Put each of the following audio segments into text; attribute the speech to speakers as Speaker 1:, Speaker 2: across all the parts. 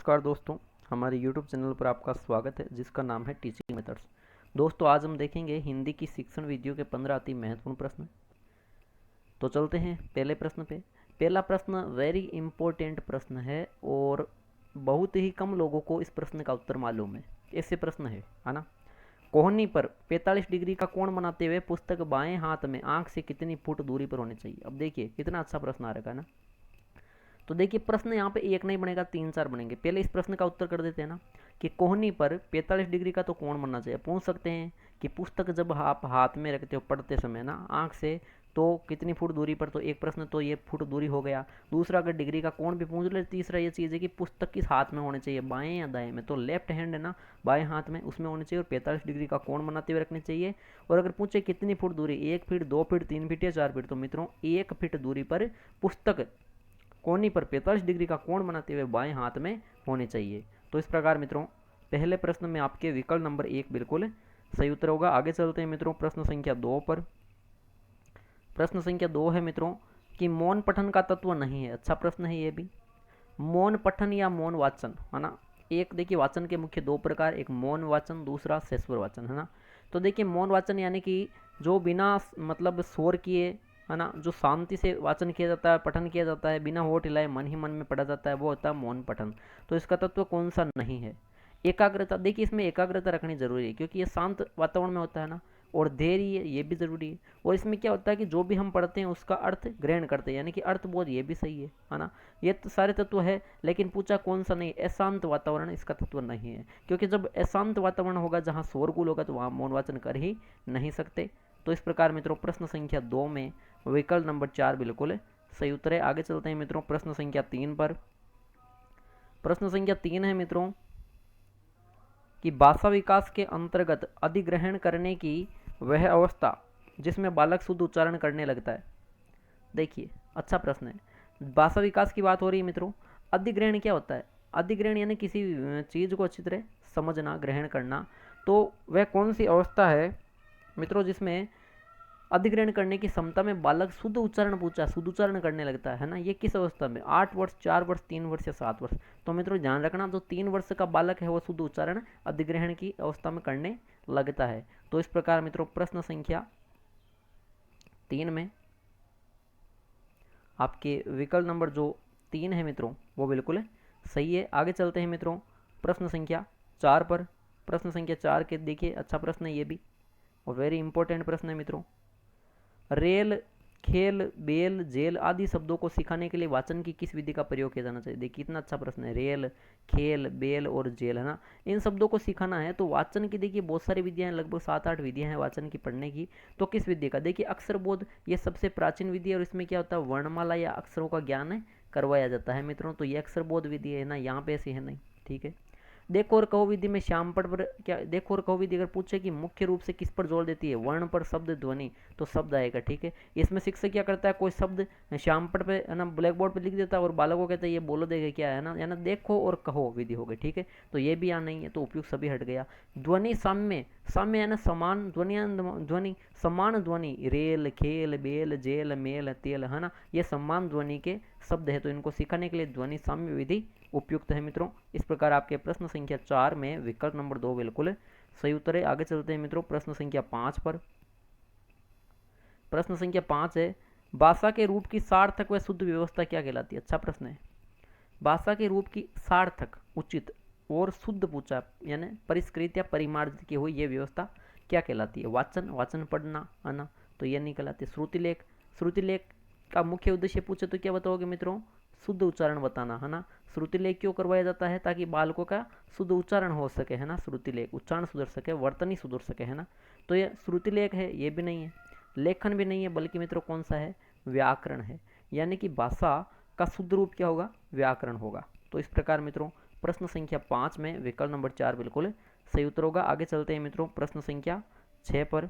Speaker 1: नमस्कार दोस्तों, हमारे YouTube चैनल पर आपका स्वागत है जिसका नाम है टीचिंग मेथड्स। दोस्तों आज हम देखेंगे हिंदी की शिक्षण वीडियो के 15 अति महत्वपूर्ण प्रश्न। तो चलते हैं पहले प्रश्न पे। पहला प्रश्न वेरी इंपॉर्टेंट प्रश्न है और बहुत ही कम लोगों को इस प्रश्न का उत्तर मालूम है। ऐसे प्रश्न है ना। कोहनी पर 45 डिग्री का कोण बनाते हुए पुस्तक बाएं हाथ में आंख से कितनी फुट दूरी पर होनी चाहिए। अब देखिए कितना अच्छा प्रश्न आ रखा है ना। तो देखिए प्रश्न यहाँ पे एक नहीं बनेगा, 3-4 बनेंगे। पहले इस प्रश्न का उत्तर कर देते हैं ना कि कोहनी पर 45 डिग्री का तो कोण बनना चाहिए। पूछ सकते हैं कि पुस्तक जब आप हाथ में रखते हो पढ़ते समय ना आंख से, तो कितनी फुट दूरी पर। तो एक प्रश्न तो ये फुट दूरी हो गया। दूसरा अगर डिग्री का कोण भी पूछ ले। तीसरा ये चीज़ है कि पुस्तक किस हाथ में होने चाहिए, बाएं या दाएं में। तो लेफ्ट हैंड है ना, बाएं हाथ में उसमें होनी चाहिए और 45 डिग्री का कोण बनाते हुए रखनी चाहिए। और अगर पूछे कितनी फुट दूरी, 1 फीट, 2 फीट, 3 फीट या 4 फीट, तो मित्रों 1 फीट दूरी पर पुस्तक कोनी पर 45 डिग्री का कोण बनाते हुए बाएं हाथ में होने चाहिए। तो इस प्रकार मित्रों पहले प्रश्न में आपके विकल्प नंबर 1 बिल्कुल सही उत्तर होगा। आगे चलते हैं मित्रों प्रश्न संख्या 2 पर। प्रश्न संख्या 2 है मित्रों कि मौन पठन का तत्व नहीं है। अच्छा प्रश्न है ये भी। मौन पठन या मौन वाचन है ना। एक देखिए वाचन के मुख्य 2 प्रकार, एक मौन वाचन, दूसरा शेषवर वाचन है ना। तो देखिए मौन वाचन यानी कि जो बिना मतलब शोर किए है ना, जो शांति से वाचन किया जाता है, पठन किया जाता है, बिना होठ हिलाए मन ही मन में पढ़ा जाता है, वो होता है मौन पठन। तो इसका तत्व कौन सा नहीं है। एकाग्रता, देखिए इसमें एकाग्रता रखनी जरूरी है क्योंकि ये शांत वातावरण में होता है ना। और धैर्य ये भी जरूरी है। और इसमें क्या होता है कि जो भी हम पढ़ते हैं उसका अर्थ ग्रहण करते हैं, यानी कि अर्थबोध, ये भी सही है ना। ये तो सारे तत्व है, लेकिन पूछा कौन सा नहीं। अशांत वातावरण इसका तत्व नहीं है, क्योंकि जब अशांत वातावरण होगा, जहाँ शोरगुल होगा, तो वहाँ मौन वाचन कर ही नहीं सकते। तो इस प्रकार मित्रों प्रश्न संख्या 2 में विकल्प नंबर 4 बिल्कुल सही उत्तर है। आगे चलते हैं मित्रों प्रश्न संख्या 3 पर। प्रश्न संख्या 3 है मित्रों कि भाषा विकास के अंतर्गत अधिग्रहण करने की वह अवस्था जिसमें बालक शुद्ध उच्चारण करने लगता है। देखिए अच्छा प्रश्न है। भाषा विकास की बात हो रही है मित्रों। अधिग्रहण क्या होता है। अधिग्रहण यानी किसी चीज़ को अच्छी तरह समझना, ग्रहण करना। तो वह कौन सी अवस्था है मित्रों जिसमें अधिग्रहण करने की क्षमता में बालक शुद्ध उच्चारण, पूछा शुद्ध उच्चारण करने लगता है ना। ये किस अवस्था में, 8 वर्ष, 4 वर्ष, 3 वर्ष या 7 वर्ष। तो मित्रों ध्यान रखना, जो 3 वर्ष का बालक है वो शुद्ध उच्चारण अधिग्रहण की अवस्था में करने लगता है। तो इस प्रकार मित्रों प्रश्न संख्या 3 में आपके विकल्प नंबर जो 3 है मित्रों वो बिल्कुल सही है। आगे चलते हैं मित्रों प्रश्न संख्या 4 पर। प्रश्न संख्या 4 के देखिए अच्छा प्रश्न है ये भी, और वेरी इंपॉर्टेंट प्रश्न है मित्रों। रेल, खेल, बेल, जेल आदि शब्दों को सिखाने के लिए वाचन की किस विधि का प्रयोग किया जाना चाहिए। देखिए कितना अच्छा प्रश्न है। रेल, खेल, बेल और जेल है ना, इन शब्दों को सिखाना है तो वाचन की देखिए बहुत सारी विधियां हैं, लगभग 7-8 विधियां हैं वाचन की पढ़ने की। तो किस विधि का, देखिए अक्षर बोध ये सबसे प्राचीन विधि है और इसमें क्या होता है, वर्णमाला या अक्षरों का ज्ञान करवाया जाता है मित्रों। तो ये अक्षर बोध विधि है ना, यहाँ पे ऐसी है नहीं, ठीक है। देखो और कहो विधि में श्यामपट पर क्या, देखो और कहो विधि अगर पूछे कि मुख्य रूप से किस पर जोर देती है, वर्ण पर, शब्द, ध्वनि, तो शब्द आएगा, ठीक है। इसमें शिक्षक क्या करता है, कोई शब्द श्यामपट पे है ना, ब्लैक बोर्ड पे लिख देता है और बालक को कहता है ये बोलो देगा क्या है ना, यानी देखो और कहो विधि हो गई, ठीक है। तो ये भी यहाँ नहीं है, तो उपयुक्त सभी हट गया। ध्वनि साम्य, साम्य है ना समान ध्वनि, ध्वनि समान ध्वनि, रेल, खेल, बेल, जेल, मेल, तेल है ना, ये समान ध्वनि के शब्द है। तो इनको सिखाने के लिए ध्वनि साम्य विधि उपयुक्त है मित्रों। इस प्रकार आपके प्रश्न संख्या 4 में विकल्प नंबर 2 बिल्कुल सही उत्तर है। आगे चलते हैं मित्रों प्रश्न संख्या 5 पर। प्रश्न संख्या 5 है भाषा के रूप की सार्थक व शुद्ध व्यवस्था क्या कहलाती है। अच्छा प्रश्न है। भाषा के रूप की सार्थक, उचित और शुद्ध पूछा, यानी परिष्कृत या परिमार्जित की हुई ये व्यवस्था क्या कहलाती है। वाचन, वाचन पढ़ना है ना, तो ये नहीं कहलाती। श्रुतिलेख, श्रुतिलेख का मुख्य उद्देश्य पूछे तो क्या बताओगे मित्रों, शुद्ध उच्चारण बताना है ना। श्रुतिलेख क्यों करवाया जाता है, ताकि बालकों का शुद्ध उच्चारण हो सके है ना, श्रुतिलेख उच्चारण सुधर सके, वर्तनी सुधर सके है ना। तो ये श्रुतिलेख है, ये भी नहीं है। लेखन भी नहीं है, बल्कि मित्रों कौन सा है, व्याकरण है। यानी कि भाषा का शुद्ध रूप क्या होगा, व्याकरण होगा। तो इस प्रकार मित्रों प्रश्न संख्या 5 में विकल्प नंबर 4 बिल्कुल सही उत्तर होगा। आगे चलते हैं मित्रों प्रश्न संख्या 6 पर।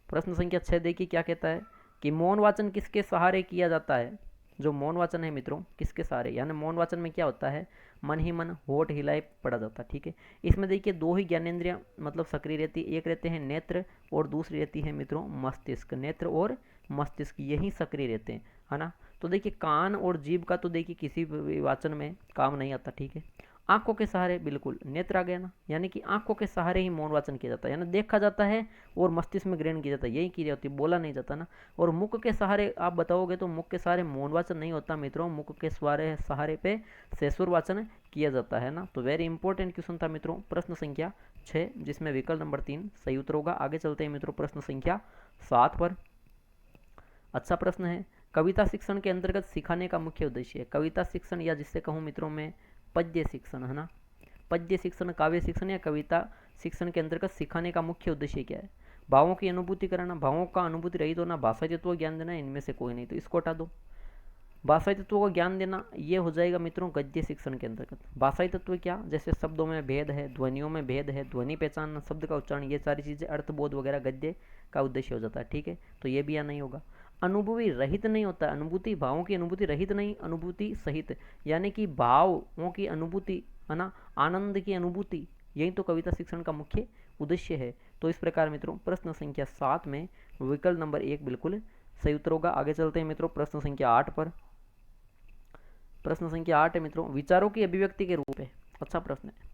Speaker 1: प्रश्न संख्या 6 देखिए क्या कहता है कि मौन वाचन किसके सहारे किया जाता है। जो मौन वाचन है मित्रों किसके सहारे, यानी मौन वाचन में क्या होता है, मन ही मन होठ हिलाए पढ़ा जाता है, ठीक है। इसमें देखिए 2 ही ज्ञानेंद्रियां मतलब सक्रिय रहती है, एक रहते हैं नेत्र और दूसरी रहती है मित्रों मस्तिष्क। नेत्र और मस्तिष्क यही सक्रिय रहते हैं है ना। तो देखिए कान और जीभ का तो देखिए किसी भी वाचन में काम नहीं आता, ठीक है। आंखों के सहारे, बिल्कुल नेत्र आ गया ना, यानी कि आंखों के सहारे ही मौन वाचन किया जाता है, यानी देखा जाता है और मस्तिष्क में ग्रहण किया जाता है, यही क्रिया होती है, बोला नहीं जाता ना। और मुख के सहारे आप बताओगे तो मुख के सहारे मौन वाचन नहीं होता मित्रों, मुख के सहारे पे सेसुर वाचन किया जाता है ना। तो वेरी इंपॉर्टेंट क्वेश्चन था मित्रों, प्रश्न संख्या 6, जिसमें विकल्प नंबर 3 सही उत्तर होगा। आगे चलते हैं मित्रों प्रश्न संख्या 7 पर। अच्छा प्रश्न है, कविता शिक्षण के अंतर्गत सिखाने का मुख्य उद्देश्य है। कविता शिक्षण, या जिससे कहूँ मित्रों में पद्य शिक्षण, है ना, पद्य शिक्षण, काव्य शिक्षण या कविता शिक्षण के अंतर्गत सिखाने का मुख्य उद्देश्य क्या है। भावों की अनुभूति कराना, भावों का अनुभूति रहित होना, भाषाई तत्व ज्ञान देना, इनमें से कोई नहीं, तो इसको हटा दो। भाषाई तत्वों का ज्ञान देना ये हो जाएगा मित्रों गद्य शिक्षण के अंतर्गत। भाषाई तत्व क्या, जैसे शब्दों में भेद है, ध्वनियों में भेद है, ध्वनि पहचानना, शब्द का उच्चारण, ये सारी चीज़ें अर्थबोध वगैरह गद्य का उद्देश्य हो जाता है, ठीक है। तो ये भी यहाँ नहीं होगा। अनुभूति रहित नहीं होता, अनुभूति, भावों की अनुभूति रहित नहीं, अनुभूति सहित, यानी कि भावों की अनुभूति, है ना, आनंद की अनुभूति, यही तो कविता शिक्षण का मुख्य उद्देश्य है। तो इस प्रकार मित्रों प्रश्न संख्या 7 में विकल्प नंबर 1 बिल्कुल सही उत्तर होगा। आगे चलते हैं मित्रों प्रश्न संख्या 8 पर। प्रश्न संख्या 8 है मित्रों, विचारों की अभिव्यक्ति के रूप है। अच्छा प्रश्न है।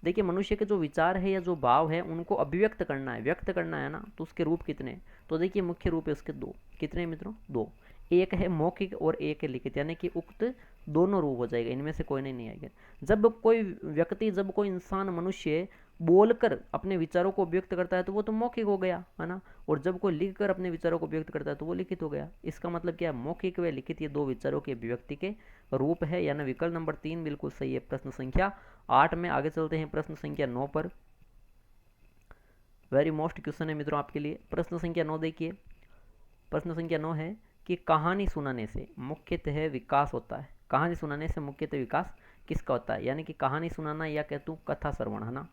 Speaker 1: देखिए मनुष्य के जो विचार है या जो भाव है उनको अभिव्यक्त करना है, व्यक्त करना है ना, तो उसके रूप कितने हैं? तो देखिए मुख्य रूप है उसके दो। कितने मित्रों? दो। एक है मौखिक और एक है लिखित, यानी कि उक्त दोनों रूप हो जाएगा, इनमें से कोई नहीं आएगा। जब कोई व्यक्ति, जब कोई इंसान, मनुष्य बोलकर अपने विचारों को व्यक्त करता है तो वो तो मौखिक हो गया, है ना। और जब कोई लिख कर अपने विचारों को व्यक्त करता है तो वो लिखित हो गया। इसका मतलब क्या है, मौखिक व लिखित ये दो विचारों के अभिव्यक्ति के रूप है, यानी विकल्प नंबर 3 बिल्कुल सही है प्रश्न संख्या 8 में। आगे चलते हैं प्रश्न संख्या 9 पर। वेरी मोस्ट क्वेश्चन है मित्रों आपके लिए। प्रश्न संख्या 9 देखिए, प्रश्न संख्या 9 है कि कहानी सुनाने से मुख्यतः विकास होता है। कहानी सुनाने से मुख्यतः विकास किसका होता है, यानी कि कहानी सुनाना या कहते हूँ कथा श्रवण, है ना।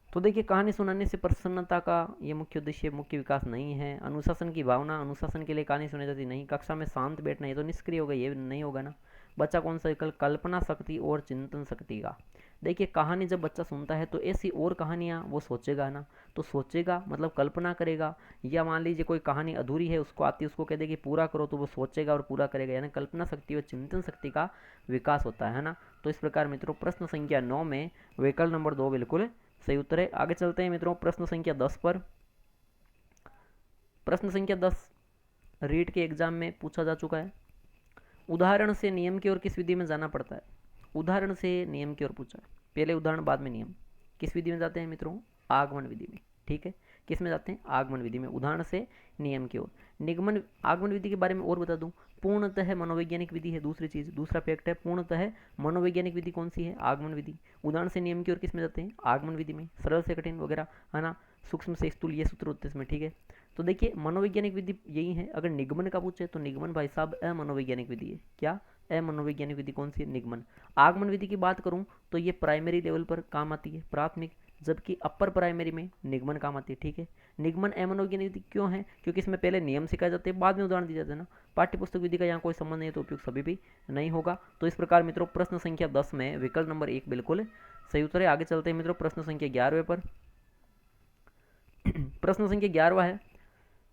Speaker 1: तो देखिए कहानी सुनाने से प्रसन्नता का ये मुख्य उद्देश्य, मुख्य विकास नहीं है। अनुशासन की भावना, अनुशासन के लिए कहानी सुनी जाती नहीं। कक्षा में शांत बैठना, ये तो निष्क्रिय होगा, ये नहीं होगा ना। बच्चा कौन सा विकल्प, कल्पना शक्ति और चिंतन शक्ति का। देखिए कहानी जब बच्चा सुनता है तो ऐसी और कहानियाँ वो सोचेगा ना, तो सोचेगा मतलब कल्पना करेगा। या मान लीजिए कोई कहानी अधूरी है, उसको आती है, उसको कह दे कि पूरा करो, तो वो सोचेगा और पूरा करेगा, यानी कल्पना शक्ति और चिंतन शक्ति का विकास होता है ना। तो इस प्रकार मित्रों प्रश्न संख्या 9 में विकल्प नंबर 2 बिल्कुल सही उत्तर है। आगे चलते हैं मित्रों प्रश्न संख्या 10 पर। प्रश्न संख्या 10 रीट के एग्जाम में पूछा जा चुका है। उदाहरण से नियम की ओर किस विधि में जाना पड़ता है? उदाहरण से नियम की ओर पूछा है, पहले उदाहरण बाद में नियम। किस विधि में जाते हैं मित्रों? आगमन विधि में, ठीक है। किस में जाते हैं? आगमन विधि में, उदाहरण से नियम की ओर। निगमन, आगमन विधि के बारे में और बता दूं, पूर्णतः मनोवैज्ञानिक विधि है। दूसरी चीज, दूसरा फैक्ट है, पूर्णतः मनोवैज्ञानिक विधि कौन सी है? आगमन विधि। उदाहरण से नियम की ओर किस में जाते हैं? आगमन विधि में। सरल से कठिन वगैरह, है ना, सूक्ष्म से स्थूल, ये सूत्र होते हैं इसमें, ठीक है। तो देखिए मनोवैज्ञानिक विधि यही है। अगर निगमन का पूछे तो निगमन भाई साहब अमनोवैज्ञानिक विधि है। क्या? अमनोवैज्ञानिक विधि कौन सी है? निगमन। आगमन विधि की बात करूं तो ये प्राइमरी लेवल पर काम आती है, प्राथमिक, जबकि अपर प्राइमरी में निगमन काम आती है, ठीक है। निगमन अमनोवैज्ञानिक विधि क्यों है? क्योंकि इसमें पहले नियम सिखाए जाते हैं, बाद में उदाहरण दिए जाते हैं ना। पाठ्यपुस्तक विधि का यहाँ कोई संबंध नहीं है, तो उपयोग सभी भी नहीं होगा। तो इस प्रकार मित्रों प्रश्न संख्या 10 में विकल्प नंबर 1 बिल्कुल सही उत्तर है। आगे चलते हैं मित्रों प्रश्न संख्या 11वें पर। प्रश्न संख्या 11वां है,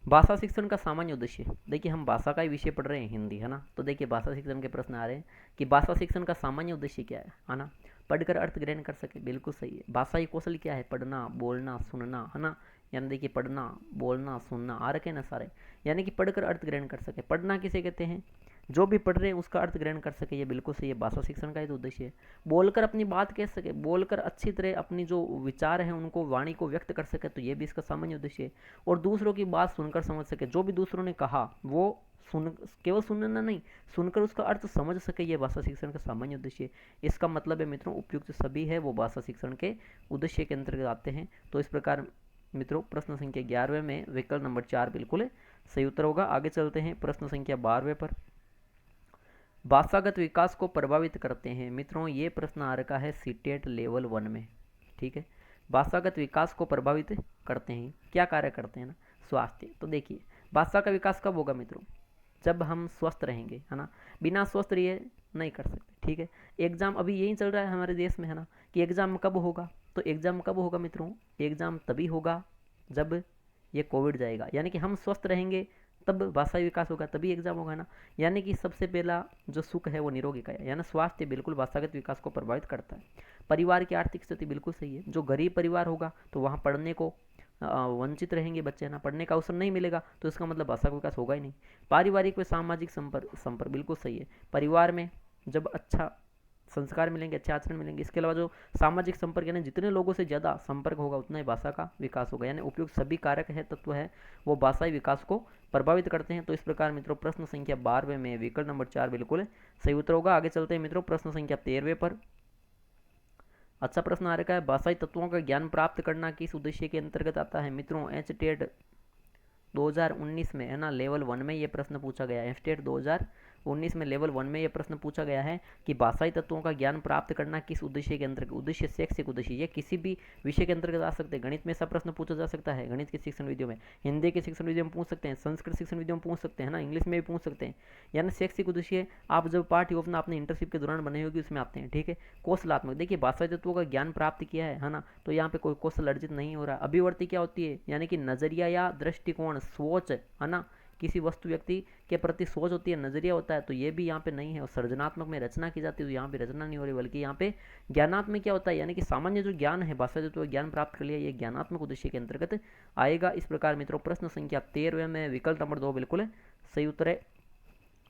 Speaker 1: भाषा शिक्षण का सामान्य उद्देश्य। देखिए हम भाषा का ही विषय पढ़ रहे हैं, हिंदी, है ना। तो देखिए भाषा शिक्षण के प्रश्न आ रहे हैं कि भाषा शिक्षण का सामान्य उद्देश्य क्या है ना। पढ़कर अर्थ ग्रहण कर सके, बिल्कुल सही है। भाषाई कौशल क्या है? पढ़ना, बोलना, सुनना, है ना। यानी देखिए पढ़ना, बोलना, सुनना आ रखे ना सारे, यानी कि पढ़कर अर्थ ग्रहण कर सके। पढ़ना किसे कहते हैं? जो भी पढ़ रहे हैं उसका अर्थ ग्रहण कर सके, ये बिल्कुल सही है, भाषा शिक्षण का ही तो उद्देश्य है। बोलकर अपनी बात कह सके, बोलकर अच्छी तरह अपनी जो विचार है उनको, वाणी को व्यक्त कर सके, तो ये भी इसका सामान्य उद्देश्य है। और दूसरों की बात सुनकर समझ सके, जो भी दूसरों ने कहा वो सुन, केवल सुनना नहीं, सुनकर उसका अर्थ समझ सके, ये भाषा शिक्षण का सामान्य उद्देश्य है। इसका मतलब है मित्रों उपयुक्त सभी है वो भाषा शिक्षण के उद्देश्य के अंतर्गत आते हैं। तो इस प्रकार मित्रों प्रश्न संख्या 11वें में विकल्प नंबर 4 बिल्कुल सही उत्तर होगा। आगे चलते हैं प्रश्न संख्या 12वें पर। भाषागत विकास को प्रभावित करते हैं। मित्रों ये प्रश्न आ रखा है सीटेट लेवल 1 में, ठीक है। भाषागत विकास को प्रभावित करते हैं, क्या कार्य करते हैं ना? स्वास्थ्य। तो देखिए भाषा का विकास कब होगा मित्रों? जब हम स्वस्थ रहेंगे, है ना। बिना स्वस्थ रहिए नहीं कर सकते, ठीक है। एग्जाम अभी यही चल रहा है हमारे देश में, है ना, कि एग्जाम कब होगा। तो एग्जाम कब होगा मित्रों? एग्जाम तभी होगा जब ये कोविड जाएगा, यानी कि हम स्वस्थ रहेंगे तब भाषाई विकास होगा, तभी एग्जाम होगा ना। यानी कि सबसे पहला जो सुख है वो निरोगी का है, यानी स्वास्थ्य बिल्कुल भाषागत विकास को प्रभावित करता है। परिवार की आर्थिक स्थिति बिल्कुल सही है, जो गरीब परिवार होगा तो वहाँ पढ़ने को वंचित रहेंगे बच्चे ना, पढ़ने का अवसर नहीं मिलेगा, तो इसका मतलब भाषा का विकास होगा ही नहीं। पारिवारिक व सामाजिक संपर्क संपर्क बिल्कुल सही है, परिवार में जब अच्छा संस्कार मिलेंगे, अच्छे आचरण मिलेंगे, इसके अलावा जो सामाजिक संपर्क यानी जितने लोगों से ज़्यादा संपर्क होगा उतना ही भाषा का विकास होगा, यानी उपयुक्त सभी कारक है तत्व है वो भाषाई विकास को प्रभावित करते हैं। तो इस प्रकार मित्रों प्रश्न संख्या 12वें में विकल्प नंबर 4 बिल्कुल सही उत्तर होगा। आगे चलते हैं मित्रों प्रश्न संख्या 13वें पर। अच्छा प्रश्न आ रखा है, भाषाई तत्वों का ज्ञान प्राप्त करना किस उद्देश्य के अंतर्गत आता है। मित्रों एचटेट 2019 में है ना लेवल 1 में ये प्रश्न पूछा गया है। एचटेट 2019 में लेवल 1 में ये प्रश्न पूछा गया है कि भाषाई तत्वों का ज्ञान प्राप्त करना किस उद्देश्य के अंतर्गत। उद्देश्य शैक्षिक उद्देश्य, ये किसी भी विषय के अंतर्गत आ सकते हैं। गणित में ऐसा प्रश्न पूछा जा सकता है, गणित के शिक्षण विधियों में, हिंदी के शिक्षण विधियों में पूछ सकते हैं, संस्कृत शिक्षण विधियों में पूछ सकते हैं ना, इंग्लिश में भी पूछ सकते हैं। यानी शैक्षिक उद्देश्य आप जब पाठ योजना अपने इंटर्नशिप के दौरान बने होगी उसमें आते हैं। ठीक है, कौशलात्मक, देखिए भाषाई तत्वों का ज्ञान प्राप्त किया है ना, तो यहाँ पे कोई कौशल अर्जित नहीं हो रहा। अभिवर्ती क्या होती है, यानी कि नजरिया या दृष्टिकोण, सोच है ना, किसी वस्तु व्यक्ति के प्रति सोच होती है, नजरिया होता है, तो ये भी यहाँ पे नहीं है। और सृजनात्मक में रचना की जाती है, तो यहाँ पे रचना नहीं हो रही, बल्कि यहाँ पे ज्ञानात्मक क्या होता है, यानी कि सामान्य जो ज्ञान है भाषा जो ज्ञान प्राप्त कर लिया, ये ज्ञानात्मक उद्देश्य के अंतर्गत आएगा। इस प्रकार मित्रों प्रश्न संख्या 13वें में विकल्प नंबर 2 बिल्कुल सही उत्तर है।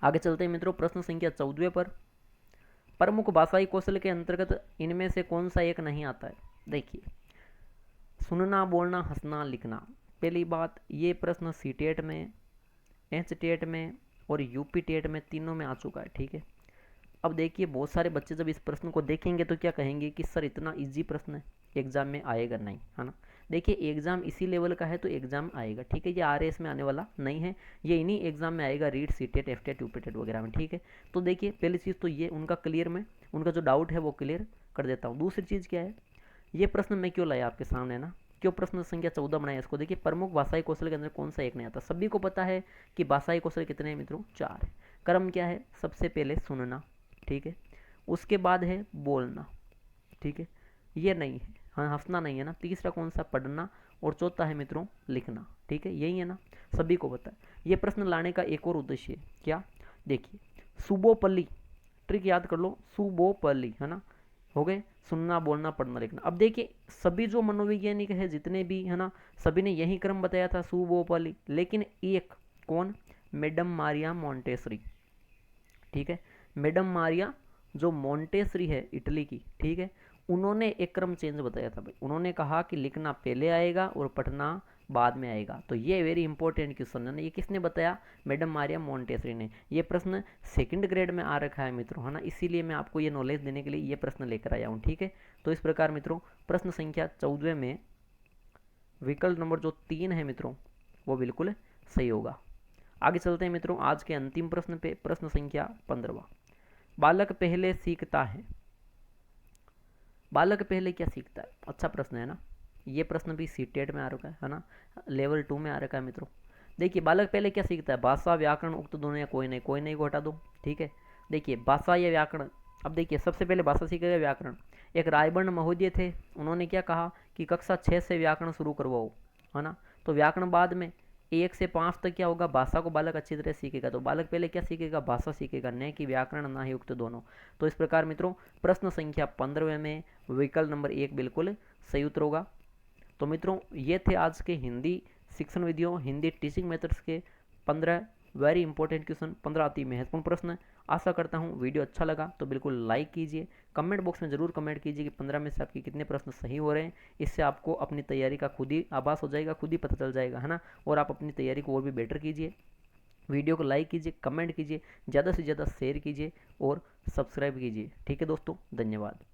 Speaker 1: आगे चलते हैं मित्रों प्रश्न संख्या 14वें पर। प्रमुख भाषाई कौशल के अंतर्गत इनमें से कौन सा एक नहीं आता है। देखिए, सुनना, बोलना, हंसना, लिखना। पहली बात, ये प्रश्न सीटेट में, एचटेट में और यूपी टेट में तीनों में आ चुका है। ठीक है, अब देखिए बहुत सारे बच्चे जब इस प्रश्न को देखेंगे तो क्या कहेंगे कि सर इतना इजी प्रश्न है, एग्जाम में आएगा नहीं, है ना। देखिए एग्जाम इसी लेवल का है तो एग्जाम आएगा। ठीक है, ये आरएएस में आने वाला नहीं है, ये इन्हीं एग्जाम में आएगा, रीट, सीटेट, एफटेट, यूपीटेट वगैरह में। ठीक है, तो देखिए पहली चीज़ तो ये उनका क्लियर में, उनका जो डाउट है वो क्लियर कर देता हूँ। दूसरी चीज़ क्या है, ये प्रश्न मैं क्यों लाया आपके सामने ना, क्यों प्रश्न संख्या 14 बनाया इसको। देखिए प्रमुख भाषाई कौशल के अंदर कौन सा एक नहीं आता। सभी को पता है कि भाषाई कौशल कितने हैं मित्रों, 4 है। क्रम क्या है, सबसे पहले सुनना, ठीक है, उसके बाद है बोलना, ठीक है, ये नहीं है, हाँ हंसना नहीं है ना। तीसरा कौन सा, पढ़ना, और चौथा है मित्रों लिखना। ठीक है, यही है ना, सभी को पता है। ये प्रश्न लाने का एक और उद्देश्य है क्या, देखिए सुबोपल्ली, ट्रिक याद कर लो, सुबोपल्ली, है ना, हो गए, सुनना, बोलना, पढ़ना, लिखना। अब देखिए सभी जो मनोवैज्ञानिक है जितने भी है ना, सभी ने यही क्रम बताया था, सुबोपल्ली, लेकिन एक कौन, मैडम मारिया मोंटेसरी। ठीक है, मैडम मारिया जो मोंटेसरी है इटली की, ठीक है, उन्होंने एक क्रम चेंज बताया था भाई। उन्होंने कहा कि लिखना पहले आएगा और पढ़ना बाद में आएगा। तो ये वेरी इंपॉर्टेंट क्वेश्चन है ना, ये किसने बताया, मैडम मारिया मोंटेसरी ने। ये प्रश्न सेकंड ग्रेड में आ रखा है मित्रों, है ना, इसीलिए मैं आपको ये नॉलेज देने के लिए ये प्रश्न लेकर आया हूँ। ठीक है, तो इस प्रकार मित्रों प्रश्न संख्या 14 में विकल्प नंबर जो 3 है मित्रों वो बिल्कुल सही होगा। आगे चलते हैं मित्रों आज के अंतिम प्रश्न पे, प्रश्न संख्या 15वां। बालक पहले सीखता है, बालक पहले क्या सीखता है, अच्छा प्रश्न है ना। ये प्रश्न भी सीटेट में आ रखा है ना, लेवल 2 में आ रखा है मित्रों। देखिए बालक पहले क्या सीखता है, भाषा, व्याकरण, उक्त दोनों या कोई नहीं, कोई नहीं को हटा दो। ठीक है, देखिए भाषा या व्याकरण, अब देखिए सबसे पहले भाषा सीखेगा, व्याकरण। एक रायबर्ण महोदय थे, उन्होंने क्या कहा कि कक्षा 6 से व्याकरण शुरू करवाओ, है ना। तो व्याकरण बाद में 1 से 5 तक क्या होगा, भाषा को बालक अच्छी तरह सीखेगा। तो बालक पहले क्या सीखेगा, भाषा सीखेगा, न कि व्याकरण, ना ही उक्त दोनों। तो इस प्रकार मित्रों प्रश्न संख्या 15 में विकल्प नंबर 1 बिल्कुल सही उत्तर होगा। तो मित्रों ये थे आज के हिंदी शिक्षण विधियों, हिंदी टीचिंग मेथड्स के 15 वेरी इंपॉर्टेंट क्वेश्चन, 15 अति महत्वपूर्ण प्रश्न। आशा करता हूँ वीडियो अच्छा लगा तो बिल्कुल लाइक कीजिए, कमेंट बॉक्स में ज़रूर कमेंट कीजिए कि 15 में से आपके कितने प्रश्न सही हो रहे हैं। इससे आपको अपनी तैयारी का खुद ही आभास हो जाएगा, खुद ही पता चल जाएगा, है ना। और आप अपनी तैयारी को और भी बेटर कीजिए। वीडियो को लाइक कीजिए, कमेंट कीजिए, ज़्यादा से ज़्यादा शेयर कीजिए और सब्सक्राइब कीजिए। ठीक है दोस्तों, धन्यवाद।